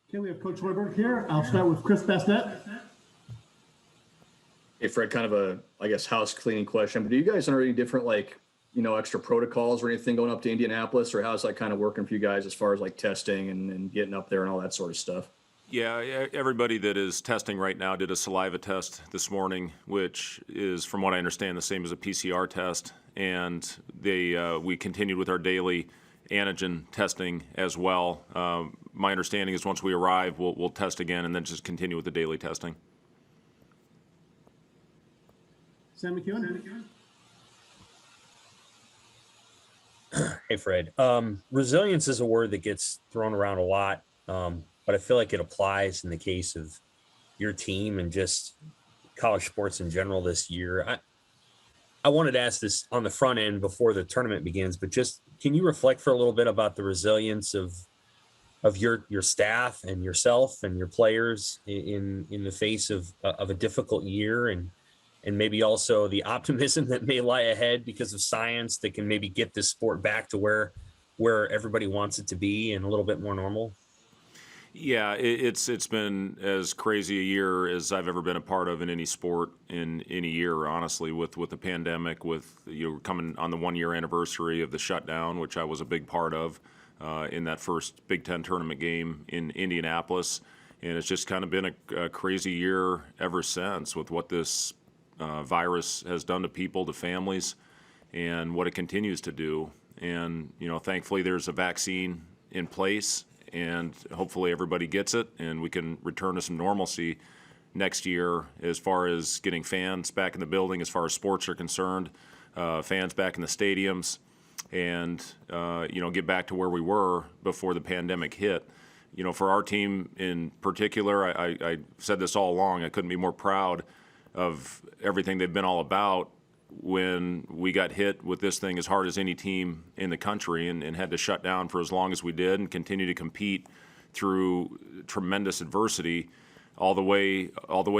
Okay, we have Coach Hoiberg here. I'll start with Chris Bassett. Hey, Fred, kind of a, I guess, house cleaning question, but do you guys know any different, extra protocols or anything going up to Indianapolis, or how's that kind of working for you guys as far as like testing and getting up there and all that sort of stuff? Yeah, everybody that is testing right now did a saliva test this morning, which is, from what I understand, the same as a PCR test. And we continued with our daily antigen testing as well. My understanding is once we arrive, we'll test again and then just continue with the daily testing. Sam McEwen. Hey, Fred. Resilience is a word that gets thrown around a lot, but I feel like it applies in the case of your team and just college sports in general this year. I wanted to ask this on the front end before the tournament begins, but just can you reflect for a little bit about the resilience of your staff and yourself and your players in the face of a difficult year, and maybe also the optimism that may lie ahead because of science that can maybe get this sport back to where everybody wants it to be and a little bit more normal? Yeah, it's been as crazy a year as I've ever been a part of in any sport in any year, honestly, with the pandemic, with coming on the 1 year anniversary of the shutdown, which I was a big part of in that first Big Ten tournament game in Indianapolis. And it's just kind of been a crazy year ever since with what this virus has done to people, to families, and what it continues to do. And, thankfully there's a vaccine in place, and hopefully everybody gets it and we can return to some normalcy next year as far as getting fans back in the building, as far as sports are concerned, fans back in the stadiums, and, get back to where we were before the pandemic hit. For our team in particular, I said this all along, I couldn't be more proud of everything they've been all about when we got hit with this thing as hard as any team in the country, and had to shut down for as long as we did and continue to compete through tremendous adversity all the way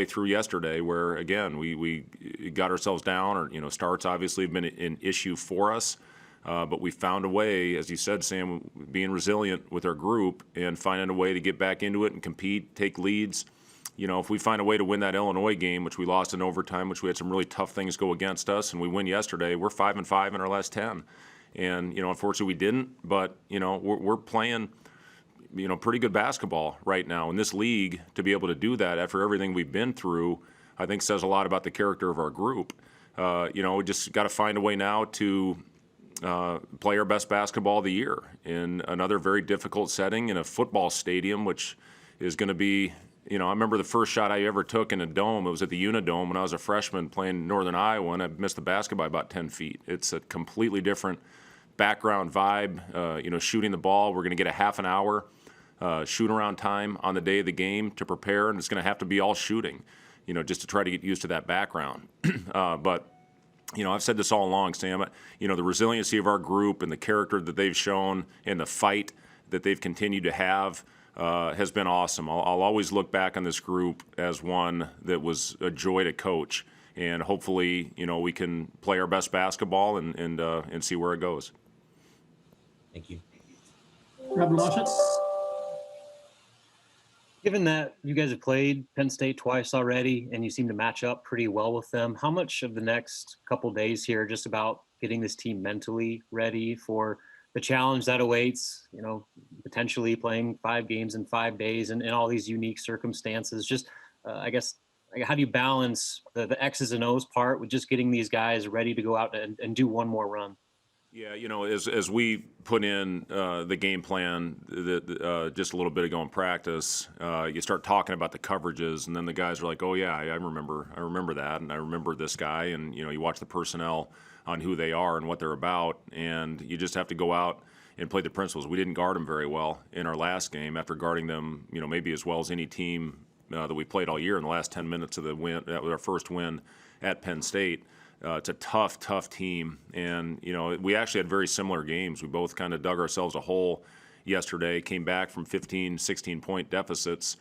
through yesterday, where again we got ourselves down. Or starts obviously have been an issue for us, but we found a way, as you said, Sam, being resilient with our group and finding a way to get back into it and compete, take leads. If we find a way to win that Illinois game, which we lost in overtime, which we had some really tough things go against us, and we win yesterday, we're 5-5 in our last 10. And, unfortunately we didn't, but, we're playing, pretty good basketball right now in this league. To be able to do that after everything we've been through, I think says a lot about the character of our group. We just got to find a way now to play our best basketball of the year in another very difficult setting in a football stadium, which is going to be, I remember the first shot I ever took in a dome. It was at the Unidome when I was a freshman playing Northern Iowa, and I missed the basket by about 10 feet. It's a completely different background vibe. Shooting the ball, we're going to get a half an hour shoot-around time on the day of the game to prepare, and it's going to have to be all shooting, just to try to get used to that background. But I've said this all along, Sam, the resiliency of our group and the character that they've shown and the fight that they've continued to have has been awesome. I'll always look back on this group as one that was a joy to coach, and hopefully, we can play our best basketball and see where it goes. Thank you. Robert Washut. Given that you guys have played Penn State twice already and you seem to match up pretty well with them, how much of the next couple days here just about getting this team mentally ready for the challenge that awaits, potentially playing 5 games in 5 days and all these unique circumstances? Just, I guess, how do you balance the X's and O's part with just getting these guys ready to go out and do one more run? Yeah, as we put in the game plan just a little bit ago in practice, you start talking about the coverages, and then the guys are like, "Oh yeah, I remember that, and I remember this guy," and you watch the personnel on who they are and what they're about, and you just have to go out and play the principles. We didn't guard them very well in our last game after guarding them, maybe as well as any team that we played all year in the last 10 minutes of the win. That was our first win at Penn State. It's a tough team, and we actually had very similar games. We both kind of dug ourselves a hole yesterday, came back from 15, 16-point deficits,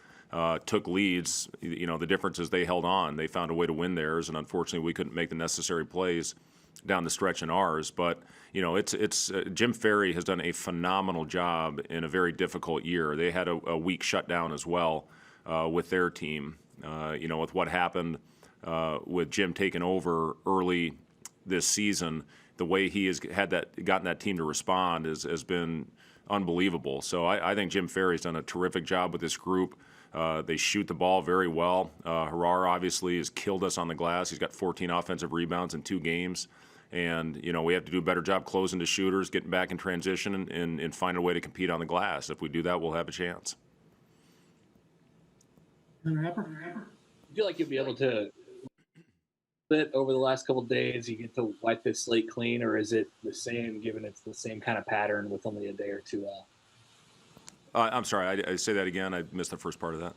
took leads. The difference is they held on. They found a way to win theirs, and unfortunately we couldn't make the necessary plays down the stretch in ours. But it's Jim Ferry has done a phenomenal job in a very difficult year. They had a week shutdown as well with their team. With what happened with Jim taking over early this season, the way he has gotten that team to respond has been unbelievable. So I think Jim Ferry's done a terrific job with this group. They shoot the ball very well. Harar obviously has killed us on the glass. He's got 14 offensive rebounds in 2 games. And, we have to do a better job closing to shooters, getting back in transition, and find a way to compete on the glass. If we do that, we'll have a chance. Senator Happer? I feel like you'll be able to bit over the last couple of days. You get to wipe this slate clean, or is it the same, given it's the same kind of pattern with only a day or two out? I'm sorry, I say that again. I missed the first part of that.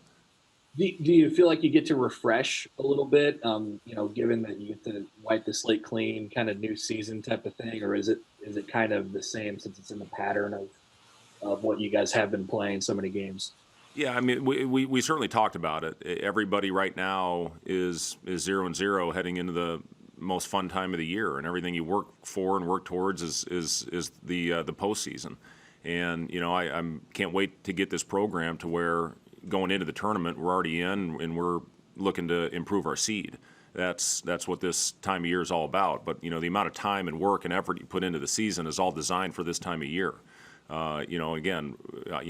Do you feel like you get to refresh a little bit, given that you get to wipe the slate clean, kind of new season type of thing, or is it kind of the same since it's in the pattern of what you guys have been playing so many games? Yeah, I mean, we certainly talked about it. Everybody right now is 0-0 heading into the most fun time of the year, and everything you work for and work towards is the postseason. And I can't wait to get this program to where going into the tournament we're already in and we're looking to improve our seed. That's what this time of year is all about. But the amount of time and work and effort you put into the season is all designed for this time of year.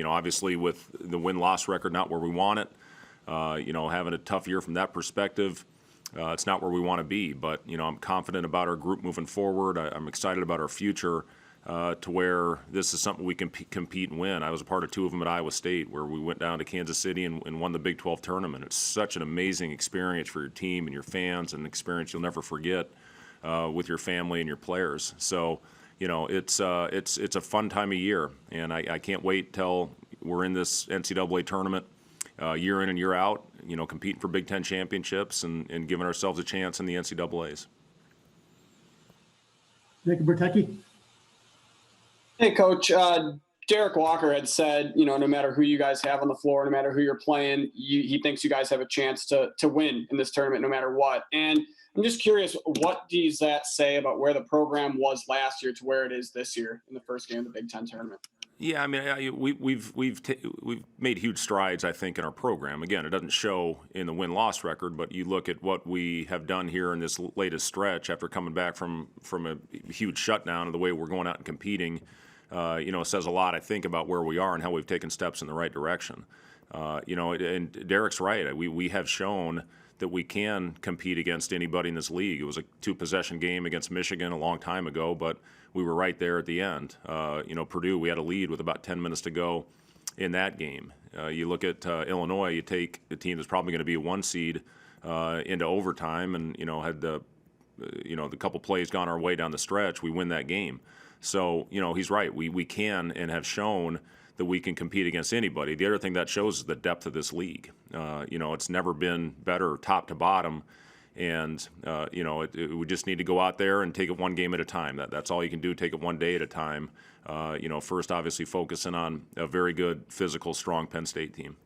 Obviously with the win-loss record not where we want it, having a tough year from that perspective, it's not where we want to be. But I'm confident about our group moving forward. I'm excited about our future. To where this is something we can compete and win. I was a part of 2 of them at Iowa State, where we went down to Kansas City and won the Big 12 tournament. It's such an amazing experience for your team and your fans, and an experience you'll never forget with your family and your players. So, it's a fun time of year, and I can't wait till we're in this NCAA tournament year in and year out, competing for Big Ten championships and giving ourselves a chance in the NCAAs. Jacob Bertecki? Hey, Coach. Derek Walker had said, no matter who you guys have on the floor, no matter who you're playing, he thinks you guys have a chance to win in this tournament no matter what. And I'm just curious, what does that say about where the program was last year to where it is this year in the first game of the Big Ten tournament? Yeah, I mean, we've made huge strides, I think, in our program. Again, it doesn't show in the win-loss record, but you look at what we have done here in this latest stretch after coming back from a huge shutdown and the way we're going out and competing. It says a lot, I think, about where we are and how we've taken steps in the right direction. And Derek's right. We have shown that we can compete against anybody in this league. It was a 2-possession game against Michigan a long time ago, but we were right there at the end. Purdue, we had a lead with about 10 minutes to go in that game. You look at Illinois, you take the team that's probably going to be a 1 seed into overtime, and had the couple plays gone our way down the stretch, we win that game. So, he's right. We can and have shown that we can compete against anybody. The other thing that shows is the depth of this league. It's never been better top to bottom. And, we just need to go out there and take it 1 game at a time. That's all you can do, take it 1 day at a time. First, obviously, focusing on a very good, physical, strong Penn State team.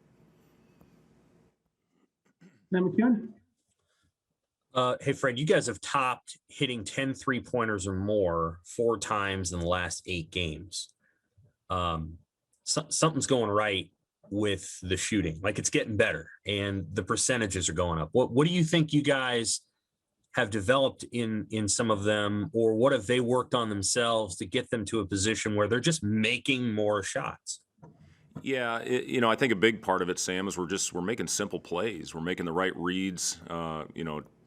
Sam McKeon? Hey, Fred, you guys have topped hitting 10 3-pointers or more 4 times in the last 8 games. Something's going right with the shooting. Like, it's getting better and the percentages are going up. What do you think you guys have developed in some of them, or what have they worked on themselves to get them to a position where they're just making more shots? Yeah, I think a big part of it, Sam, is we're making simple plays. We're making the right reads.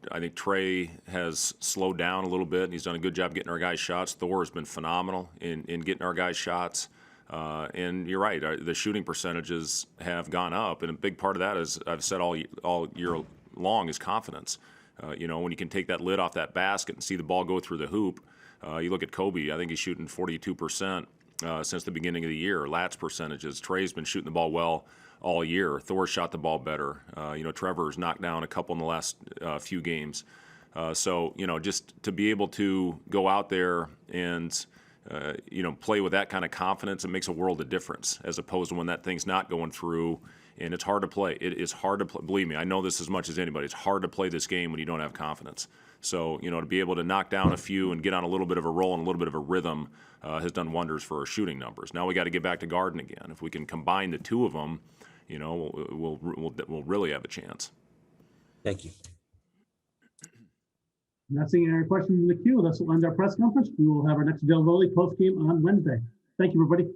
I think Trey has slowed down a little bit, and he's done a good job getting our guys shots. Thor has been phenomenal in getting our guys shots. And you're right, the shooting percentages have gone up, and a big part of that, is I've said all year long, is confidence. When you can take that lid off that basket and see the ball go through the hoop. You look at Kobe, I think he's shooting 42% since the beginning of the year. Lats percentages, Trey's been shooting the ball well all year. Thor shot the ball better. Trevor's knocked down a couple in the last few games. So just to be able to go out there and play with that kind of confidence, it makes a world of difference, as opposed to when that thing's not going through And it's hard to play. It is hard to play. Believe me, I know this as much as anybody. It's hard to play this game when you don't have confidence. So, to be able to knock down a few and get on a little bit of a roll and a little bit of a rhythm has done wonders for our shooting numbers. Now we got to get back to guarding again. If we can combine the two of them, we'll really have a chance. Thank you. Not seeing any questions in the queue. This will end our press conference. We will have our next availability post game on Wednesday. Thank you, everybody.